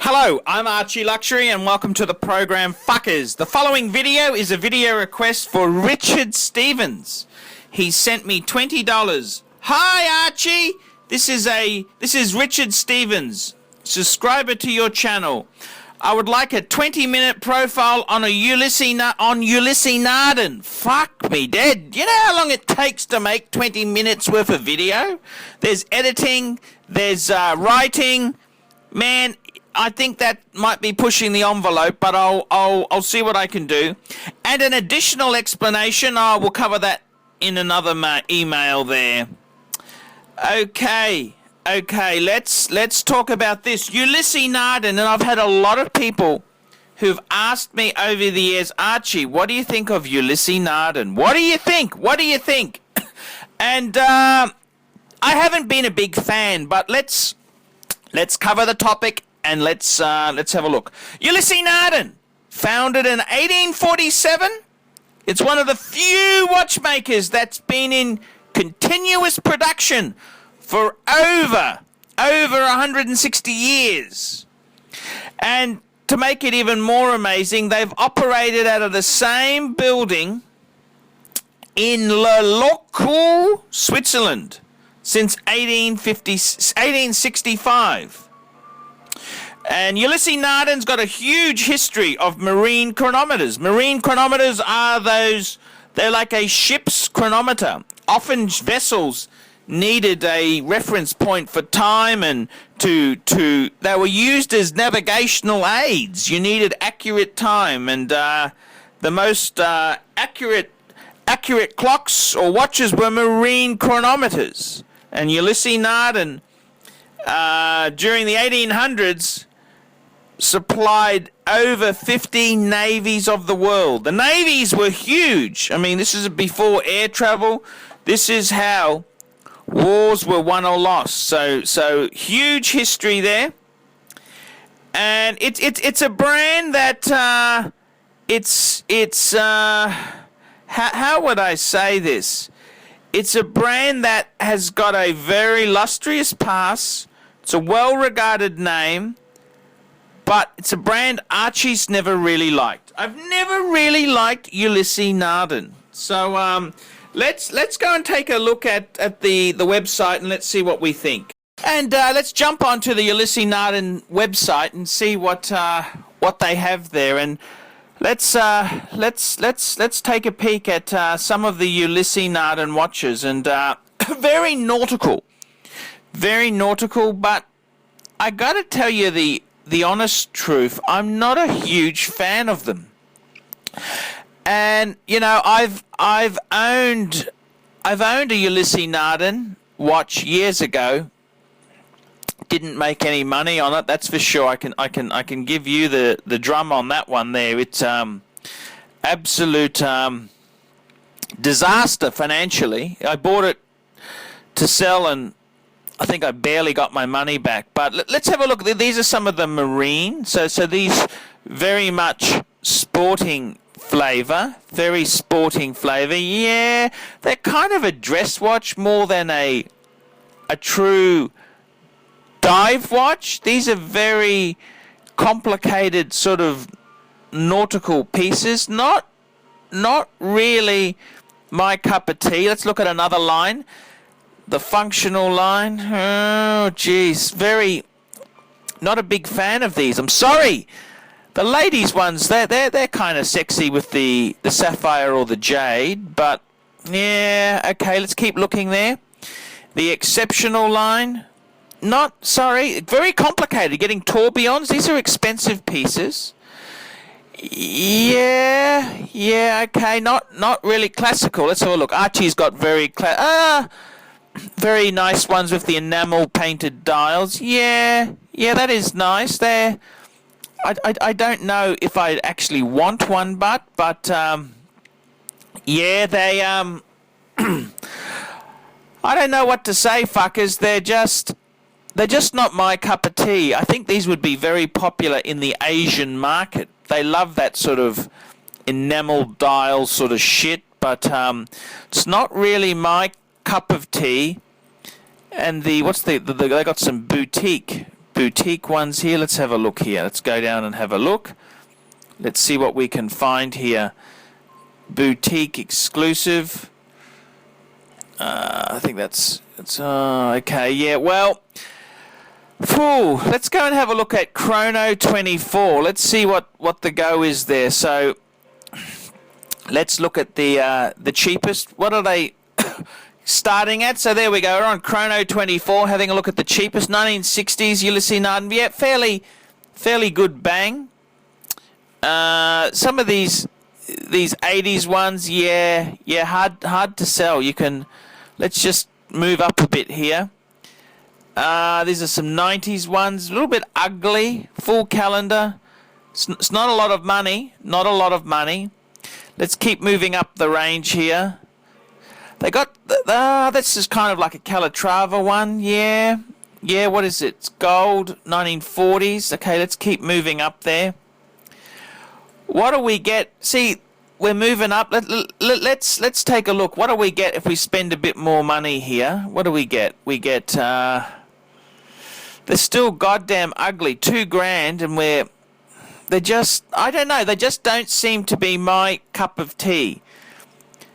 Hello, I'm ArchieLuxury and welcome to the program Fuckers. The following video is a video request for Richard Stevens. He sent me $20. Hi Archie, this is Richard Stevens, subscriber to your channel. I would like a 20-minute profile on Ulysse Nardin. Fuck me dead. You know how long it takes to make 20 minutes worth of video? There's editing, there's writing. Man, I think that might be pushing the envelope, but I'll see what I can do. And an additional explanation, I will cover that in another email there. Okay, let's talk about this. Ulysse Nardin, and I've had a lot of people who've asked me over the years, Archie, what do you think of Ulysse Nardin? What do you think? What do you think? And I haven't been a big fan, but let's cover the topic. And let's have a look. Ulysse Nardin, founded in 1847. It's one of the few watchmakers that's been in continuous production for over 160 years. And to make it even more amazing, they've operated out of the same building in Le Locle, Switzerland, since 1865. And Ulysse Nardin's got a huge history of marine chronometers. Marine chronometers are they're like a ship's chronometer. Often vessels needed a reference point for time, and they were used as navigational aids. You needed accurate time, and the most accurate clocks or watches were marine chronometers. And Ulysse Nardin, during the 1800s, supplied over 50 navies of the world. The navies were huge. I mean, this is before air travel. This is how wars were won or lost. So huge history there. And it's a brand that how would I say this? It's a brand that has got a very illustrious past. It's a well-regarded name. But it's a brand Archie's never really liked. I've never really liked Ulysse Nardin. So let's go and take a look at the website and let's see what we think. And let's jump onto the Ulysse Nardin website and see what they have there. And let's take a peek at some of the Ulysse Nardin watches. And very nautical, But I got to tell you the honest truth, I'm not a huge fan of them. And you know, I've owned a Ulysse Nardin watch years ago. Didn't make any money on it, that's for sure. I can give you the drum on that one there. It's absolute disaster financially. I bought it to sell, and I think I barely got my money back. But let's have a look. These are some of the marine. So these very much sporting flavor. Very sporting flavor. Yeah, they're kind of a dress watch more than a true dive watch. These are very complicated sort of nautical pieces. Not really my cup of tea. Let's look at another line. The functional line, oh geez, not a big fan of these. I'm sorry. The ladies ones, they're kind of sexy with the sapphire or the jade, but yeah, okay, let's keep looking there. The exceptional line, very complicated. Getting tourbillons, these are expensive pieces. Yeah, okay, not really classical. Let's have a look. Archie's got very nice ones with the enamel painted dials. Yeah, that is nice. I don't know if I actually want one, but yeah, they I don't know what to say, fuckers. They're just not my cup of tea. I think these would be very popular in the Asian market. They love that sort of enamel dial sort of shit, but it's not really my cup of tea. And they got some boutique boutique ones here. Let's have a look here. Let's go down and have a look. Let's see what we can find here. Boutique exclusive. I think that's okay. Yeah, well, let's go and have a look at Chrono 24. Let's see what the go is there. So let's look at the cheapest. What are they starting at? So there we go. We're on Chrono 24, having a look at the cheapest 1960s Ulysse Nardin. Yeah, fairly good bang. Some of these 80s ones, yeah, hard to sell. Let's just move up a bit here. These are some 90s ones, a little bit ugly, full calendar. It's not a lot of money, Let's keep moving up the range here. They got, this is kind of like a Calatrava one, yeah, what is it? It's gold, 1940s. Okay, let's keep moving up there. What do we get? See, we're moving up. Let's take a look. What do we get if we spend a bit more money here? What do we get? We get, they're still goddamn ugly, $2,000, and they're just, I don't know, they just don't seem to be my cup of tea.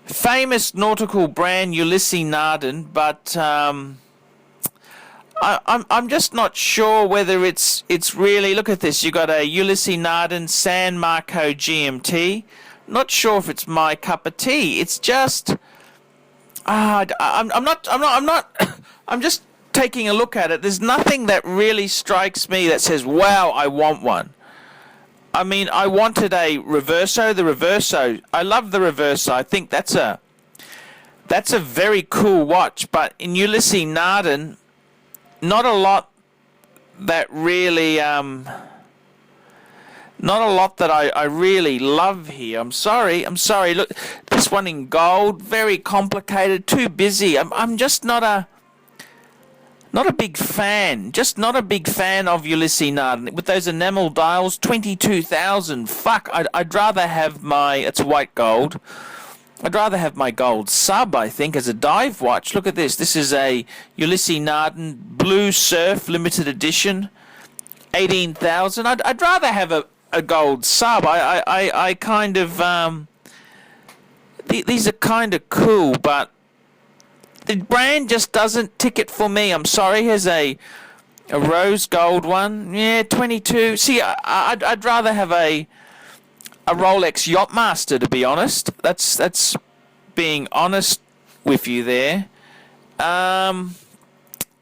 Famous nautical brand Ulysse Nardin, but I'm just not sure whether it's really. Look at this. You got a Ulysse Nardin San Marco GMT. Not sure if it's my cup of tea. It's just I'm just taking a look at it. There's nothing that really strikes me that says, wow, I want one. I mean, I wanted a Reverso. The Reverso, I love the Reverso. I think that's a very cool watch. But in Ulysse Nardin, not a lot that really, not a lot that I really love here. I'm sorry. Look, this one in gold, very complicated, too busy. I'm just not a big fan. Just not a big fan of Ulysse Nardin. With those enamel dials, 22,000. Fuck, I'd rather have it's white gold. I'd rather have my gold sub, I think, as a dive watch. Look at this. This is a Ulysse Nardin Blue Surf limited edition. 18,000. I'd rather have a gold sub. I kind of, these are kind of cool, but the brand just doesn't tick it for me. I'm sorry. Here's a rose gold one. Yeah, 22. See, I'd rather have a Rolex Yachtmaster, to be honest. That's being honest with you there.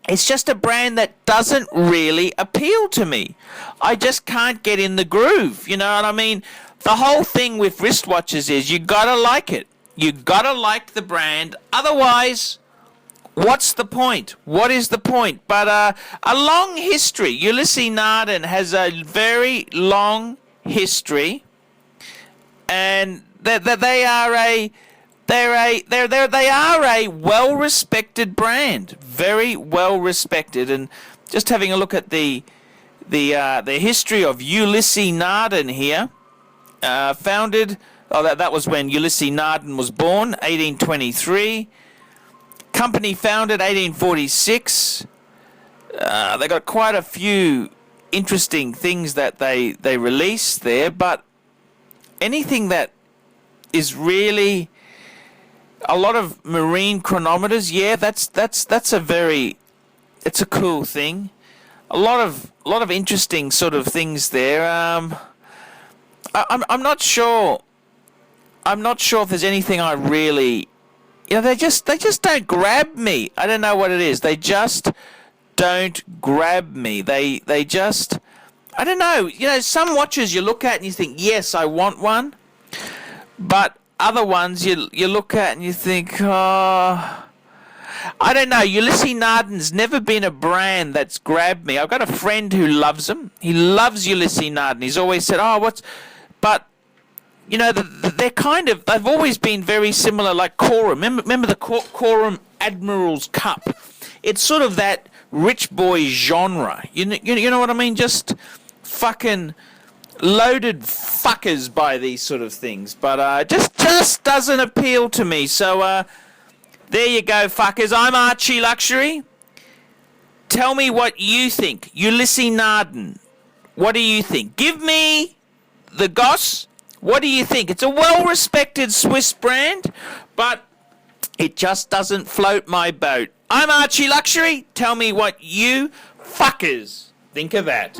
It's just a brand that doesn't really appeal to me. I just can't get in the groove. You know what I mean? The whole thing with wristwatches is you gotta like it. You gotta like the brand. Otherwise, what's the point? What is the point? But a long history. Ulysse Nardin has a very long history, and they are a well-respected brand, very well-respected. And just having a look at the history of Ulysse Nardin here, founded. Oh, that was when Ulysse Nardin was born, 1823. Company founded 1846. They got quite a few interesting things that they released there, but anything that is really a lot of marine chronometers, yeah, that's it's a cool thing. A lot of interesting sort of things there. I'm not sure. I'm not sure if there's anything I really, they just don't grab me. I don't know what it is. They just don't grab me. They just, I don't know. Some watches you look at and you think, yes, I want one. But other ones you look at and you think, oh, I don't know. Ulysse Nardin's never been a brand that's grabbed me. I've got a friend who loves them. He loves Ulysse Nardin. He's always said, but they've always been very similar, like Corum. Remember the Corum Admiral's Cup? It's sort of that rich boy genre. You know what I mean? Just fucking loaded fuckers buy these sort of things. But just doesn't appeal to me. So there you go, fuckers. I'm ArchieLuxury. Tell me what you think. Ulysse Nardin, what do you think? Give me the goss. What do you think? It's a well-respected Swiss brand, but it just doesn't float my boat. I'm ArchieLuxury. Tell me what you fuckers think of that.